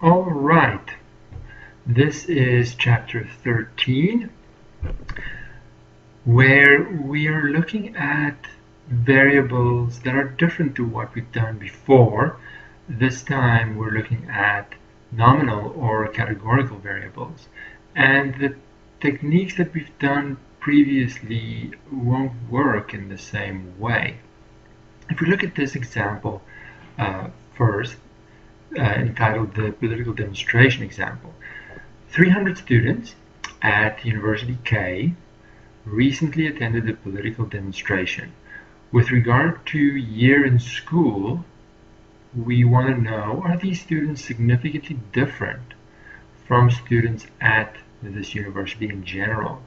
All right, this is chapter 13, where we are looking at variables that are different to what we've done before. This time we're looking at nominal or categorical variables, and the techniques that we've done previously won't work in the same way. If we look at this example first, entitled the political demonstration example. 300 students at University K recently attended a political demonstration. With regard to year in school, we want to know, are these students significantly different from students at this university in general?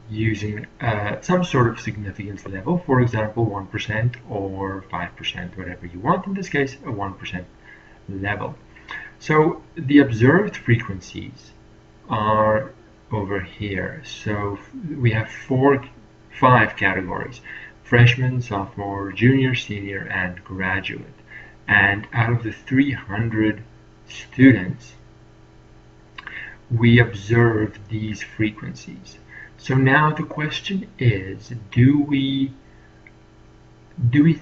Using some sort of significance level, for example 1% or 5%, whatever you want, in this case a 1% level. So the observed frequencies are over here. So we have 5 categories: freshman, sophomore, junior, senior, and graduate. And out of the 300 students, we observed these frequencies. So now the question is, do we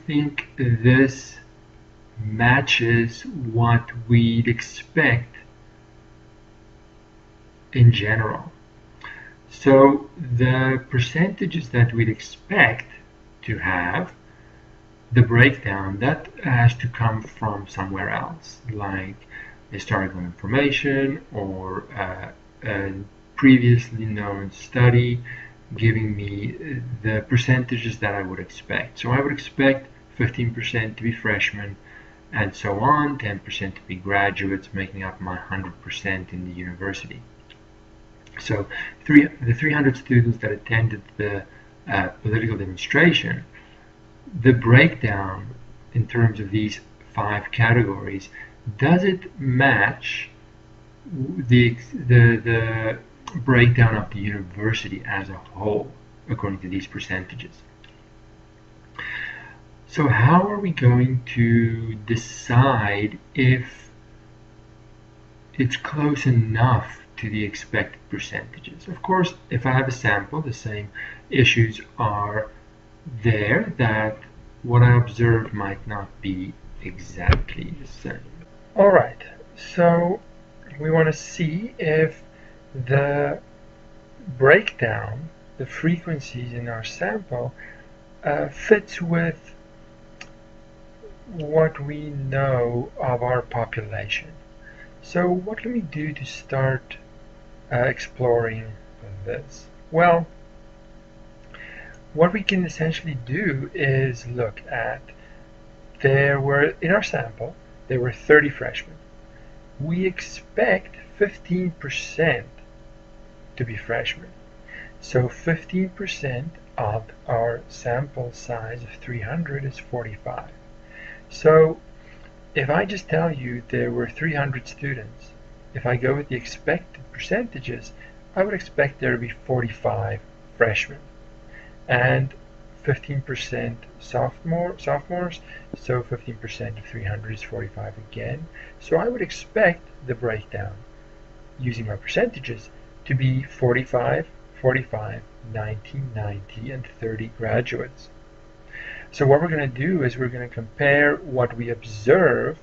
think this matches what we'd expect in general? So the percentages that we'd expect to have, the breakdown, that has to come from somewhere else, like historical information or a previously known study giving me the percentages that I would expect. So I would expect 15% to be freshmen and so on, 10% to be graduates, making up my 100% in the university. So the 300 students that attended the political demonstration, the breakdown in terms of these 5 categories, does it match the breakdown of the university as a whole according to these percentages? So how are we going to decide if it's close enough to the expected percentages? Of course, if I have a sample, the same issues are there, that what I observed might not be exactly the same. All right, so we want to see if the breakdown, the frequencies in our sample, fits with what we know of our population. So what can we do to start exploring this? Well, what we can essentially do is look at, in our sample, there were 30 freshmen. We expect 15% to be freshmen. So 15% of our sample size of 300 is 45. So if I just tell you there were 300 students, if I go with the expected percentages, I would expect there to be 45 freshmen and 15% sophomores, so 15% of 300 is 45 again. So I would expect the breakdown using my percentages to be 45, 45, 90, 90, and 30 graduates. So what we're going to do is we're going to compare what we observe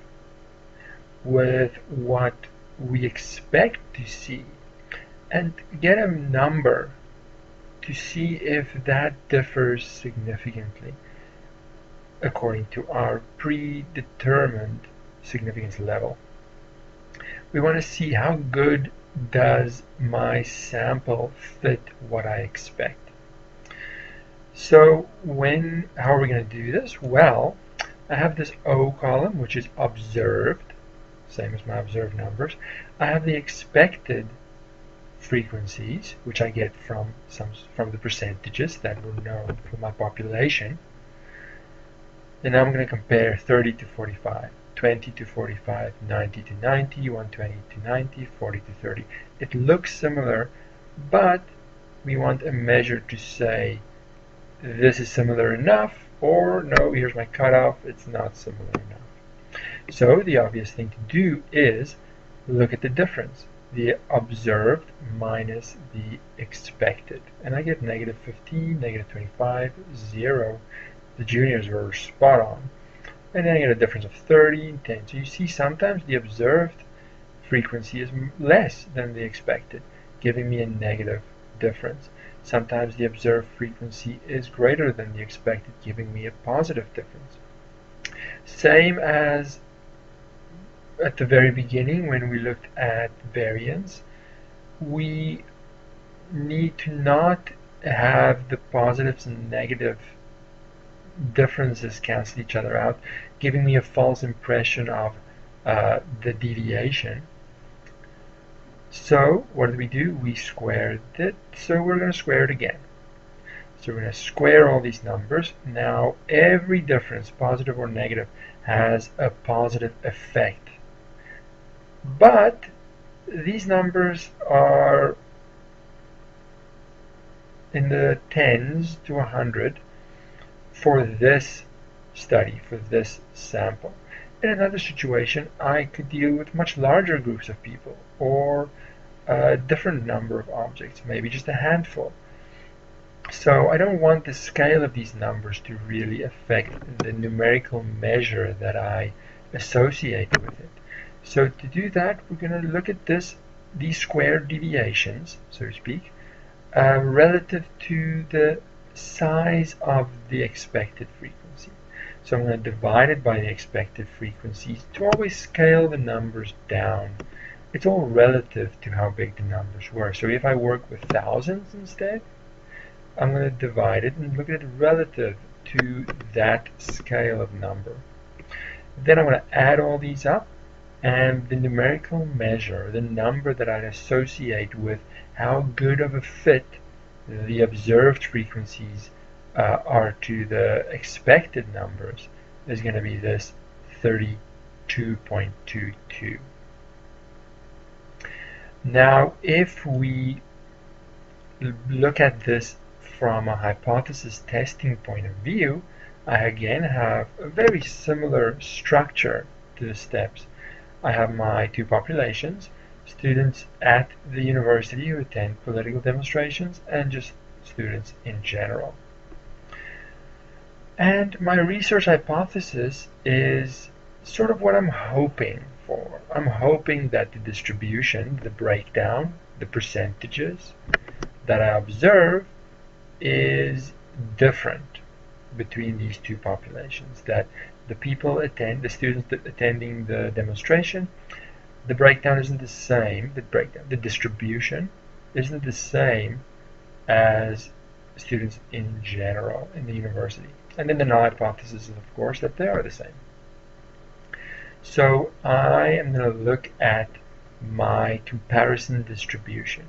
with what we expect to see and get a number to see if that differs significantly according to our predetermined significance level. We want to see how good does my sample fit what I expect. So how are we going to do this? Well, I have this O column, which is observed, same as my observed numbers. I have the expected frequencies, which I get from the percentages that were known for my population. And now I'm going to compare 30 to 45, 20 to 45, 90 to 90, 120 to 90, 40 to 30. It looks similar, but we want a measure to say this is similar enough, or no, here's my cutoff, it's not similar enough. So the obvious thing to do is look at the difference, the observed minus the expected. And I get negative 15, negative 25, 0. The juniors were spot on. And then I get a difference of 30 and 10. So you see sometimes the observed frequency is less than the expected, giving me a negative difference. Sometimes the observed frequency is greater than the expected, giving me a positive difference. Same as at the very beginning when we looked at variance, we need to not have the positives and negative differences cancel each other out, giving me a false impression of the deviation. So what did we do? We squared it, so we're going to square it again. So we're going to square all these numbers. Now every difference, positive or negative, has a positive effect. But these numbers are in the tens to 100 for this study, for this sample. In another situation, I could deal with much larger groups of people, or a different number of objects, maybe just a handful. So I don't want the scale of these numbers to really affect the numerical measure that I associate with it. So to do that, we're going to look at these squared deviations, so to speak, relative to the size of the expected frequency. So I'm going to divide it by the expected frequencies to always scale the numbers down. It's all relative to how big the numbers were. So if I work with thousands instead, I'm going to divide it and look at it relative to that scale of number. Then I'm going to add all these up, and the numerical measure, the number that I associate with how good of a fit the observed frequencies are to the expected numbers, is going to be this 32.22. Now, if we look at this from a hypothesis testing point of view, I again have a very similar structure to the steps. I have my two populations, students at the university who attend political demonstrations, and just students in general. And my research hypothesis is sort of what I'm hoping for. I'm hoping that the distribution, the breakdown, the percentages that I observe is different between these two populations, that the students attending the demonstration, the breakdown isn't the same, the distribution isn't the same as students in general in the university. And then the null hypothesis is, of course, that they are the same. So I am going to look at my comparison distribution.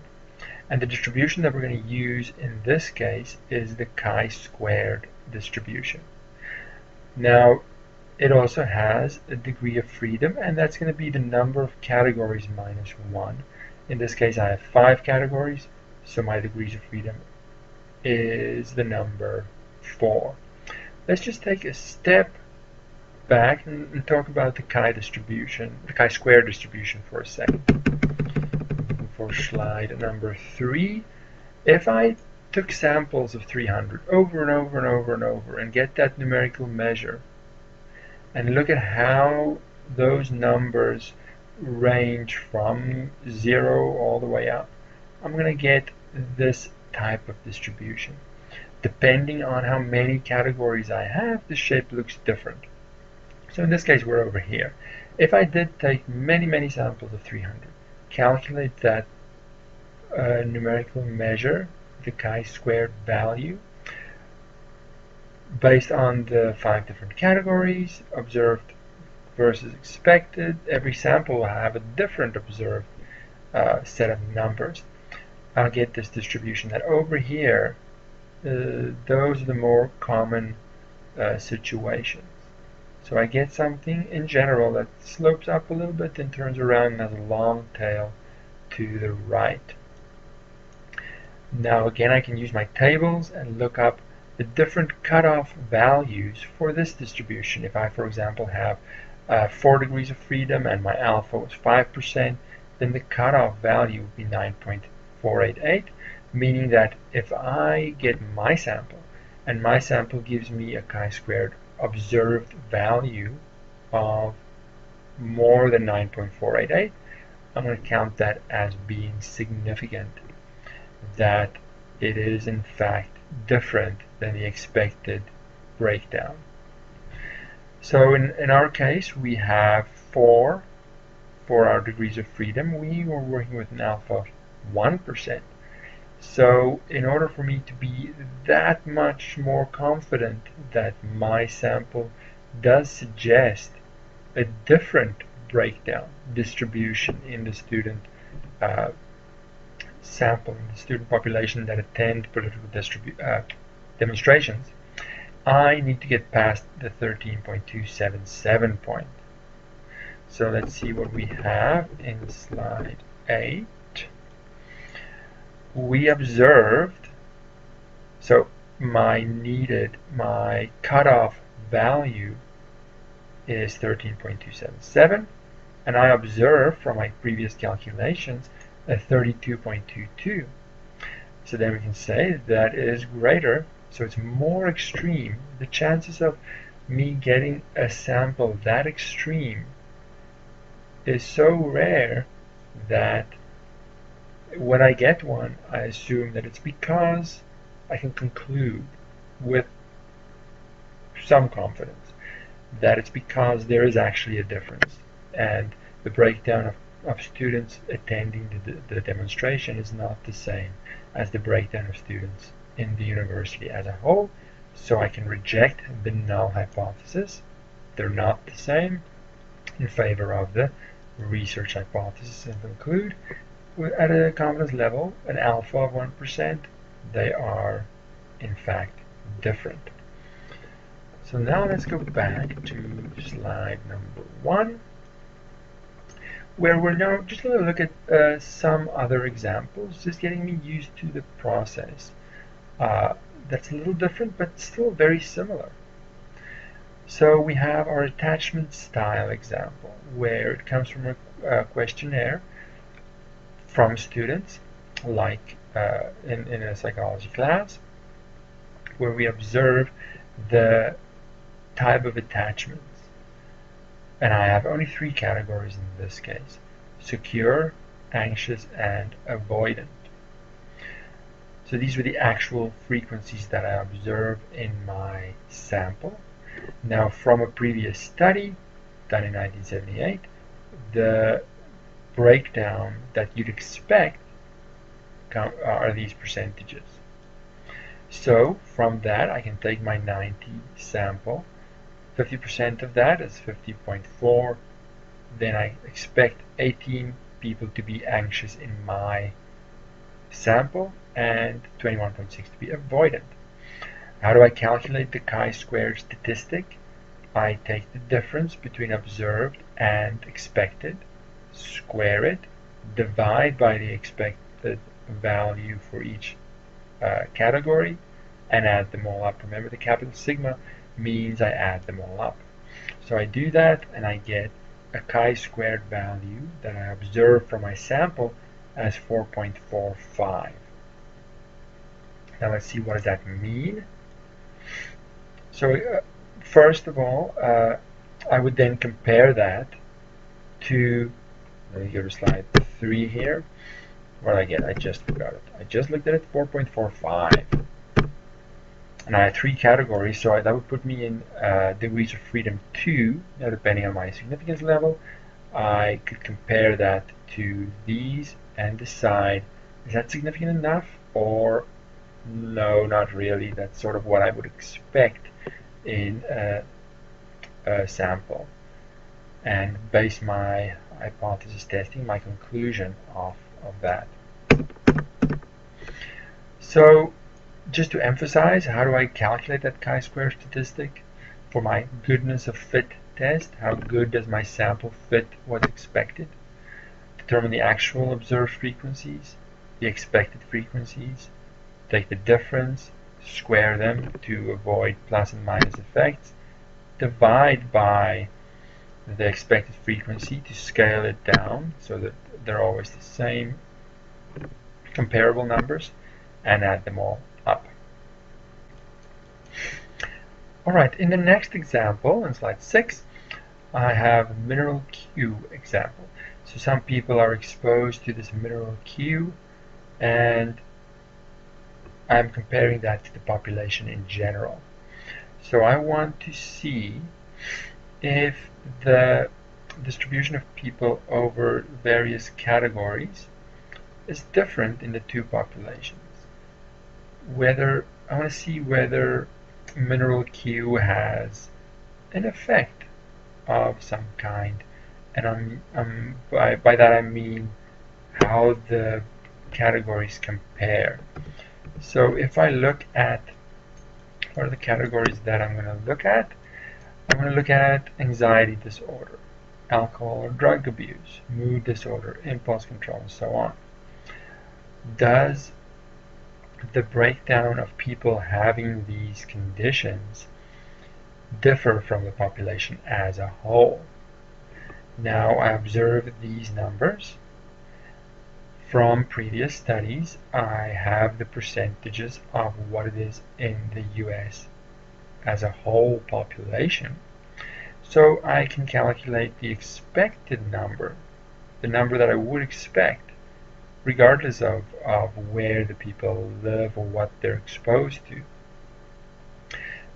And the distribution that we're going to use in this case is the chi-squared distribution. Now, it also has a degree of freedom, and that's going to be the number of categories minus 1. In this case, I have 5 categories, so my degrees of freedom is the number 4. Let's just take a step back and talk about the chi-squared distribution for a second. For slide number 3, if I took samples of 300 over and over and over and over and get that numerical measure and look at how those numbers range from 0 all the way up, I'm going to get this type of distribution. Depending on how many categories I have, the shape looks different. So in this case, we're over here. If I did take many samples of 300, calculate that numerical measure, the chi-squared value, based on the 5 different categories, observed versus expected. Every sample will have a different observed set of numbers. I'll get this distribution that over here, those are the more common situations. So I get something in general that slopes up a little bit and turns around and has a long tail to the right. Now again, I can use my tables and look up the different cutoff values for this distribution. If I, for example, have 4 degrees of freedom and my alpha was 5%, then the cutoff value would be 9.488, meaning that if I get my sample, and my sample gives me a chi-squared observed value of more than 9.488, I'm going to count that as being significant, that it is in fact different than the expected breakdown. So in our case, we have 4 for our degrees of freedom. We were working with an alpha of 1%. So in order for me to be that much more confident that my sample does suggest a different breakdown distribution in the student sample, in the student population that attend political demonstrations, I need to get past the 13.277 point. So let's see what we have in slide 8. We observed, so my cutoff value is 13.277, and I observed from my previous calculations a 32.22. So then we can say that it is greater, so it's more extreme. The chances of me getting a sample that extreme is so rare that when I get one, I assume that it's because I can conclude with some confidence that it's because there is actually a difference, and the breakdown of students attending the demonstration is not the same as the breakdown of students in the university as a whole. So I can reject the null hypothesis. They're not the same, in favor of the research hypothesis, and conclude at a confidence level, an alpha of 1%, they are in fact different. So now let's go back to slide number 1, where we're now just going to look at some other examples, just getting me used to the process. That's a little different, but still very similar. So we have our attachment style example, where it comes from a questionnaire from students, like in a psychology class, where we observe the type of attachments. And I have only 3 categories in this case: secure, anxious, and avoidant. So these were the actual frequencies that I observed in my sample. Now, from a previous study done in 1978, the breakdown that you'd expect are these percentages. So from that, I can take my 90 sample, 50% of that is 50.4, then I expect 18 people to be anxious in my sample and 21.6 to be avoidant. How do I calculate the chi-squared statistic? I take the difference between observed and expected, square it, divide by the expected value for each category, and add them all up. Remember, the capital sigma means I add them all up. So I do that, and I get a chi-squared value that I observe from my sample as 4.45. Now let's see, what does that mean? So first of all, I would then compare that to, let me go to slide 3 here. What did I get? I just forgot it. I just looked at it, 4.45. And I had 3 categories, so that would put me in degrees of freedom 2. Now, depending on my significance level, I could compare that to these and decide, is that significant enough, or no, not really. That's sort of what I would expect in a sample, and base my hypothesis testing, my conclusion of that. So just to emphasize, how do I calculate that chi-square statistic for my goodness of fit test? How good does my sample fit what's expected? Determine the actual observed frequencies, the expected frequencies, take the difference, square them to avoid plus and minus effects, divide by the expected frequency to scale it down so that they're always the same comparable numbers, and add them all up. Alright, in the next example, in slide 6, I have a mineral Q example. So some people are exposed to this mineral Q, and I'm comparing that to the population in general. So I want to see if the distribution of people over various categories is different in the two populations. I want to see whether mineral Q has an effect of some kind, and by that I mean how the categories compare. So if I look at what are the categories that I'm going to look at, I'm going to look at anxiety disorder, alcohol or drug abuse, mood disorder, impulse control, and so on. Does the breakdown of people having these conditions differ from the population as a whole? Now I observe these numbers from previous studies. I have the percentages of what it is in the US as a whole population, so I can calculate the expected number, the number that I would expect regardless of where the people live or what they're exposed to.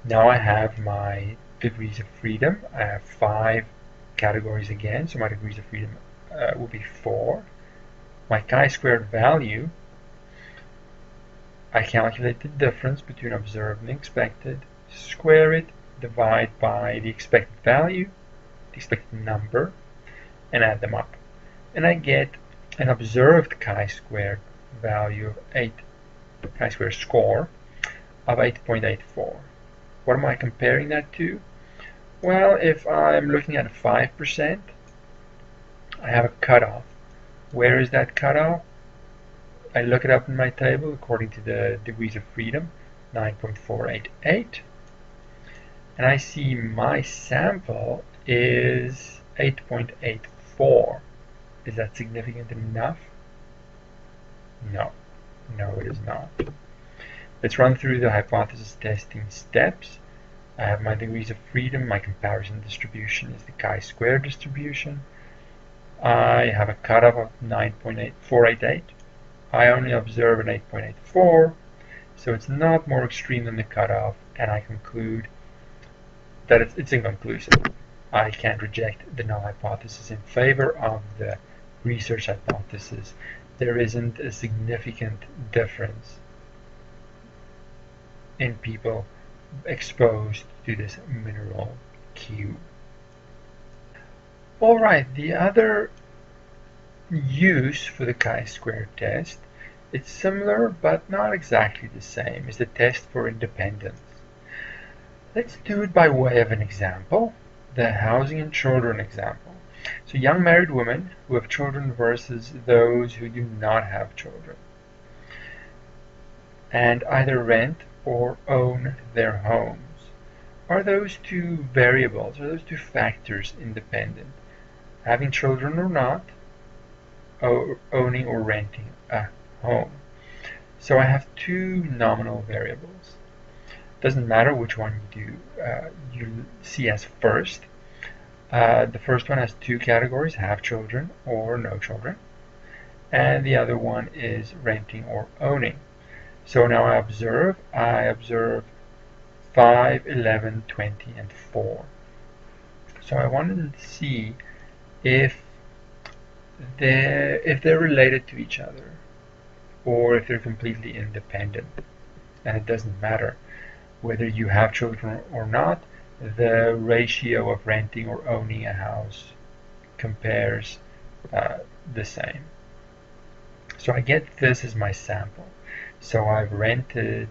Now I have my degrees of freedom. I have 5 categories again, so my degrees of freedom will be 4. My chi-squared value, I calculate the difference between observed and expected, square it, divide by the expected value, the expected number, and add them up. And I get an observed chi-squared value of chi-squared score of 8.84. What am I comparing that to? Well, if I'm looking at 5%, I have a cutoff. Where is that cutoff? I look it up in my table according to the degrees of freedom, 9.488. And I see my sample is 8.84. Is that significant enough? No. No, it is not. Let's run through the hypothesis testing steps. I have my degrees of freedom. My comparison distribution is the chi-square distribution. I have a cutoff of 9.488. I only observe an 8.84, so it's not more extreme than the cutoff, and I conclude that it's inconclusive. I can't reject the null hypothesis in favor of the research hypothesis. There isn't a significant difference in people exposed to this mineral Q. Alright, the other use for the chi-square test, it's similar but not exactly the same, is the test for independence. Let's do it by way of an example, the housing and children example. So young married women who have children versus those who do not have children, and either rent or own their homes. Are those two variables, are those two factors independent? Having children or not, or owning or renting a home. So I have 2 nominal variables. Doesn't matter which one you see as first. The first one has 2 categories, have children or no children, and the other one is renting or owning. So now I observe 5, 11, 20, and 4. So I wanted to see if they're related to each other, or if they're completely independent. And it doesn't matter whether you have children or not, the ratio of renting or owning a house compares the same. So I get this as my sample. So I've rented,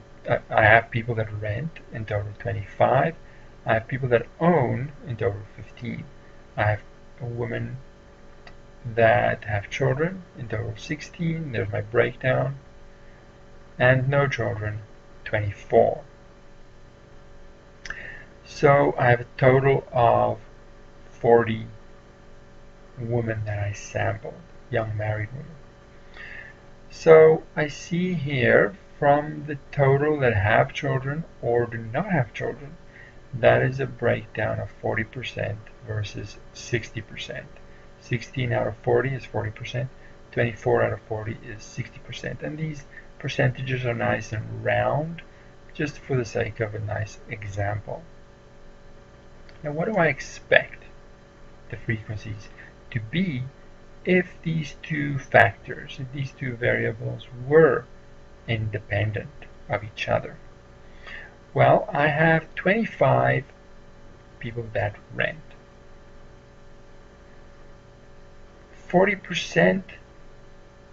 I have people that rent, in total 25. I have people that own, in total 15. I have women that have children, in total 16. There's my breakdown. And no children, 24. So I have a total of 40 women that I sampled, young married women. So I see here from the total that have children or do not have children, that is a breakdown of 40% versus 60%. 16 out of 40 is 40%, 24 out of 40 is 60%. And these percentages are nice and round, just for the sake of a nice example. Now, what do I expect the frequencies to be if these two factors, if these two variables were independent of each other? Well, I have 25 people that rent. 40%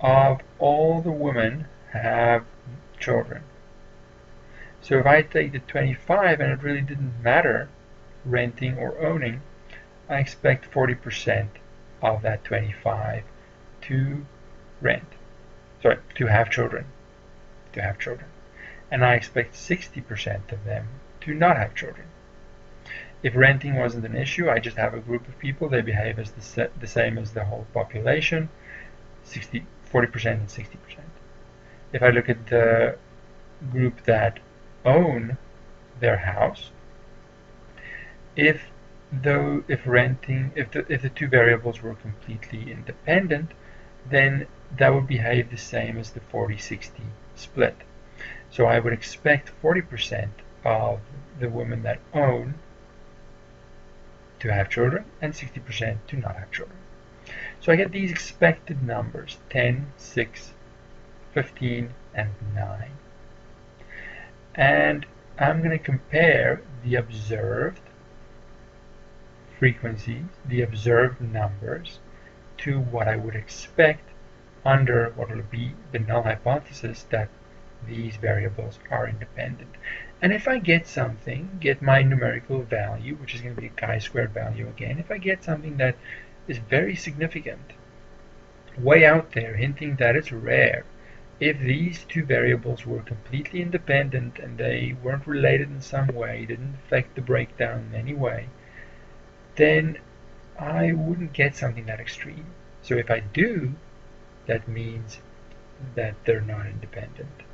of all the women have children. So if I take the 25 and it really didn't matter renting or owning, I expect 40% of that 25 to have children. And I expect 60% of them to not have children. If renting wasn't an issue, I just have a group of people, they behave as the same as the whole population, 40% and 60%. If I look at the group that own their house, if the two variables were completely independent, then that would behave the same as the 40-60 split. So I would expect 40% of the women that own to have children and 60% to not have children. So I get these expected numbers, 10, 6, 15, and 9. And I'm going to compare the observed frequencies, the observed numbers, to what I would expect under what will be the null hypothesis that these variables are independent. And if I get my numerical value, which is going to be a chi-squared value again, if I get something that is very significant, way out there, hinting that it's rare, if these two variables were completely independent and they weren't related in some way, didn't affect the breakdown in any way, then I wouldn't get something that extreme. So if I do, that means that they're not independent.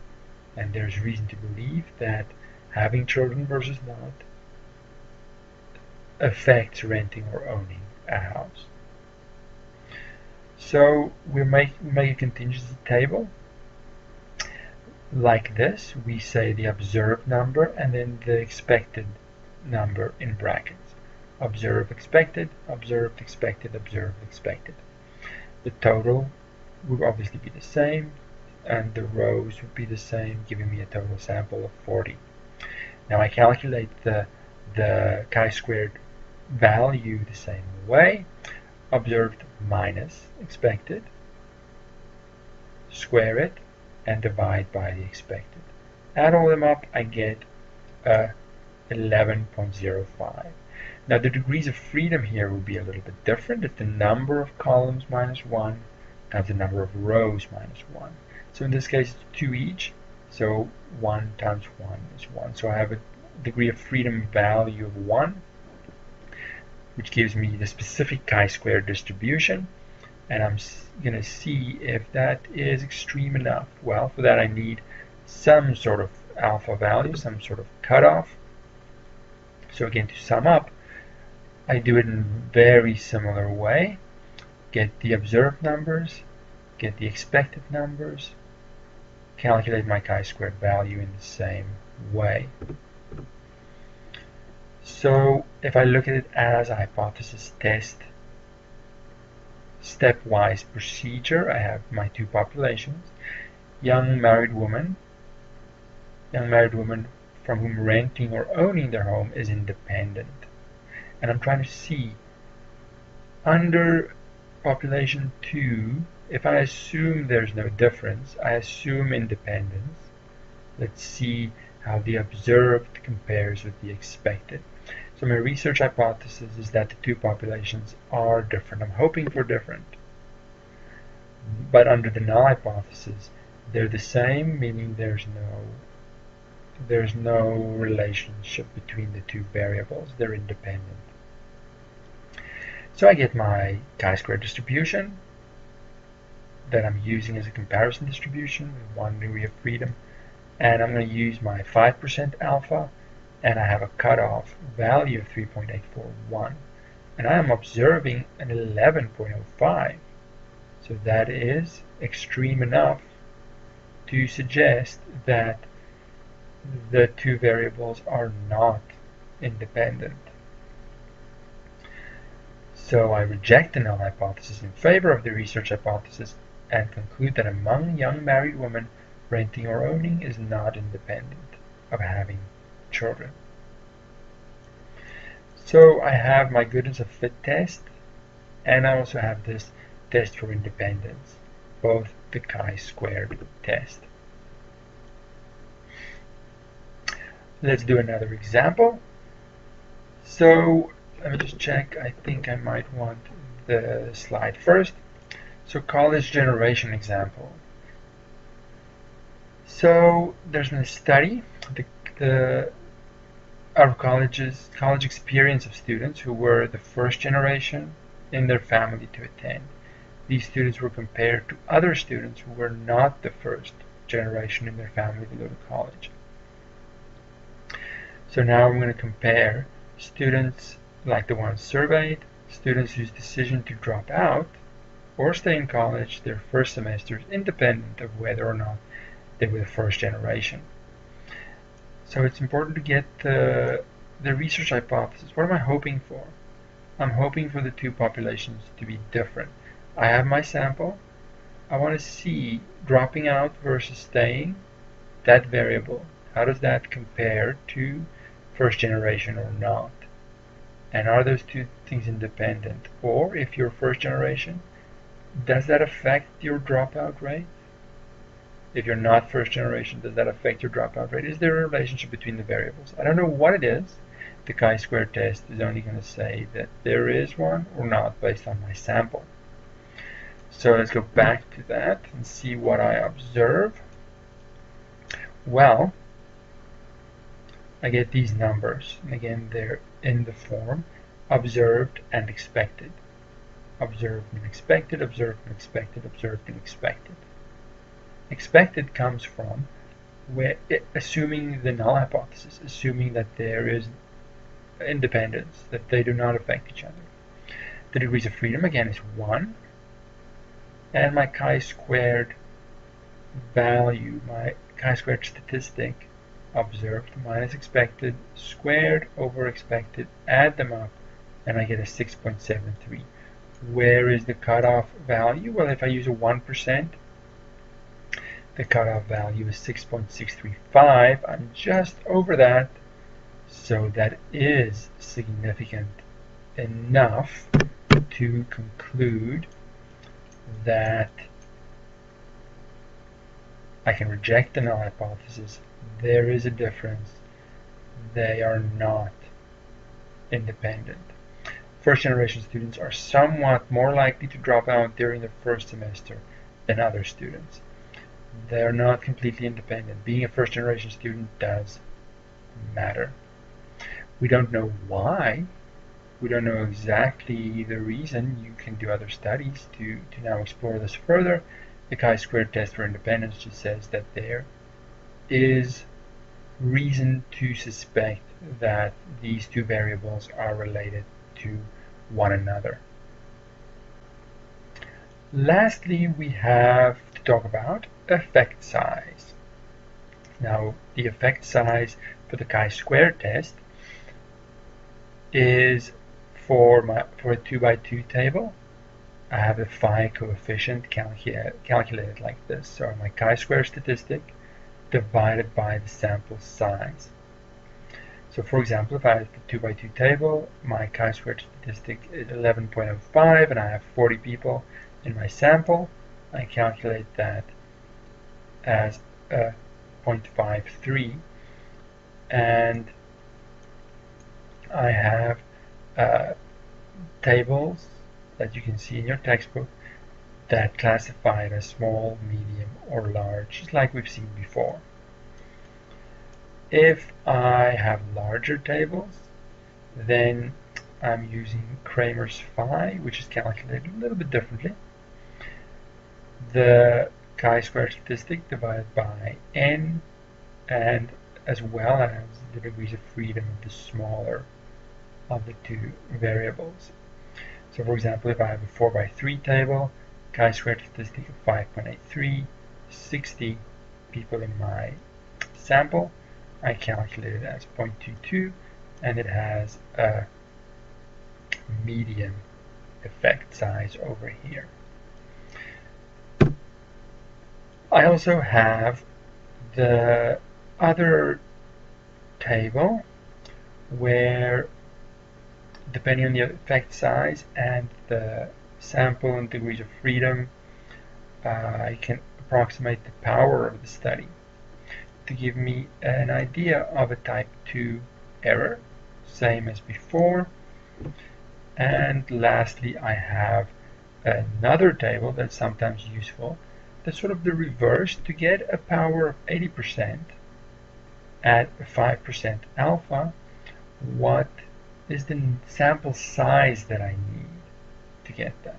And there's reason to believe that having children versus not affects renting or owning a house. So we make a contingency table like this. We say the observed number and then the expected number in brackets. Observed, expected, observed, expected, observed, expected. The total would obviously be the same, and the rows would be the same, giving me a total sample of 40. Now I calculate the chi-squared value the same way. Observed minus expected, square it, and divide by the expected. Add all them up, I get 11.05. Now the degrees of freedom here will be a little bit different. It's the number of columns minus 1 times the number of rows minus 1. So in this case it's 2 each, so 1 times 1 is 1. So I have a degree of freedom value of 1, which gives me the specific chi-square distribution, and I'm going to see if that is extreme enough. Well, for that I need some sort of alpha value, some sort of cutoff. So again, to sum up, I do it in a very similar way. Get the observed numbers, get the expected numbers, calculate my chi-squared value in the same way. So if I look at it as a hypothesis test, stepwise procedure, I have my two populations. Young married woman from whom renting or owning their home is independent. And I'm trying to see under population 2, if I assume there's no difference, I assume independence. Let's see how the observed compares with the expected. So my research hypothesis is that the two populations are different. I'm hoping for different. But under the null hypothesis, they're the same, meaning there's no relationship between the two variables. They're independent. So I get my chi-square distribution that I'm using as a comparison distribution with 1 degree of freedom, and I'm going to use my 5% alpha, and I have a cutoff value of 3.841, and I am observing an 11.05, so that is extreme enough to suggest that the two variables are not independent. So I reject the null hypothesis in favor of the research hypothesis and conclude that among young married women, renting or owning is not independent of having children. So I have my goodness of fit test, and I also have this test for independence, both the chi-squared test. Let's do another example. So let me just check. I think I might want the slide first. So college generation example. So there's been a study of college experience of students who were the first generation in their family to attend. These students were compared to other students who were not the first generation in their family to go to college. So now I'm going to compare students like the ones surveyed, students whose decision to drop out or stay in college their first semester is independent of whether or not they were the first generation. So it's important to get the research hypothesis. What am I hoping for? I'm hoping for the two populations to be different. I have my sample. I want to see dropping out versus staying, that variable. How does that compare to first generation or not? And are those two things independent? Or if you're first generation, does that affect your dropout rate? If you're not first generation, does that affect your dropout rate? Is there a relationship between the variables? I don't know what it is. The chi-square test is only going to say that there is one or not based on my sample. So let's go back to that and see what I observe. Well, I get these numbers, and again they're in the form observed and expected. Observed and expected, observed and expected, observed and expected. Expected comes from assuming the null hypothesis, assuming that there is independence, that they do not affect each other. The degrees of freedom again is 1, and my chi-squared value, my chi-squared statistic, observed minus expected squared over expected, add them up, and I get a 6.73. Where is the cutoff value? Well, if I use a 1%, the cutoff value is 6.635. I'm just over that, so that is significant enough to conclude that I can reject the null hypothesis. There is a difference. They are not independent. First generation students are somewhat more likely to drop out during the first semester than other students. They are not completely independent. Being a first generation student does matter. We don't know why. We don't know exactly the reason. You can do other studies to now explore this further. The chi-squared test for independence just says that there is reason to suspect that these two variables are related to one another. Lastly, we have to talk about effect size. Now, the effect size for the chi-squared test is for a 2x2 table. I have the phi coefficient calculated like this. So my chi-square statistic divided by the sample size. So for example, if I have the 2x2 table, my chi-square statistic is 11.05 and I have 40 people in my sample. I calculate that as 0.53, and I have tables that you can see in your textbook that classify it as small, medium, or large, just like we've seen before. If I have larger tables, then I'm using Kramer's phi, which is calculated a little bit differently. The chi-square statistic divided by n, and as well as the degrees of freedom of the smaller of the two variables. So for example, if I have a 4 by 3 table, chi-square statistic of 5.83, 60 people in my sample, I calculate it as 0.22, and it has a median effect size over here. I also have the other table where, depending on the effect size and the sample and degrees of freedom, I can approximate the power of the study to give me an idea of a type 2 error, same as before. And lastly, I have another table that's sometimes useful, that's sort of the reverse, to get a power of 80% at 5% alpha. What is the sample size that I need to get that?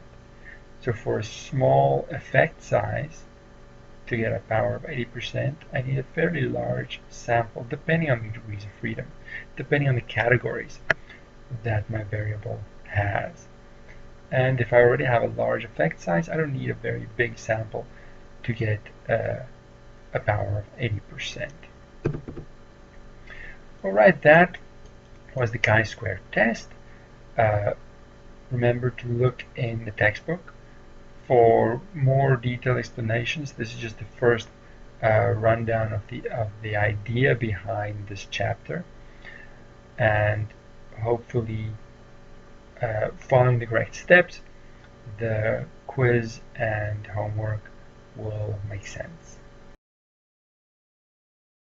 So for a small effect size, to get a power of 80%, I need a fairly large sample, depending on the degrees of freedom, depending on the categories that my variable has. And if I already have a large effect size, I don't need a very big sample to get a power of 80%. Alright, that was the chi-square test. Remember to look in the textbook for more detailed explanations. This is just the first rundown of the idea behind this chapter, and hopefully following the correct steps, the quiz and homework will make sense.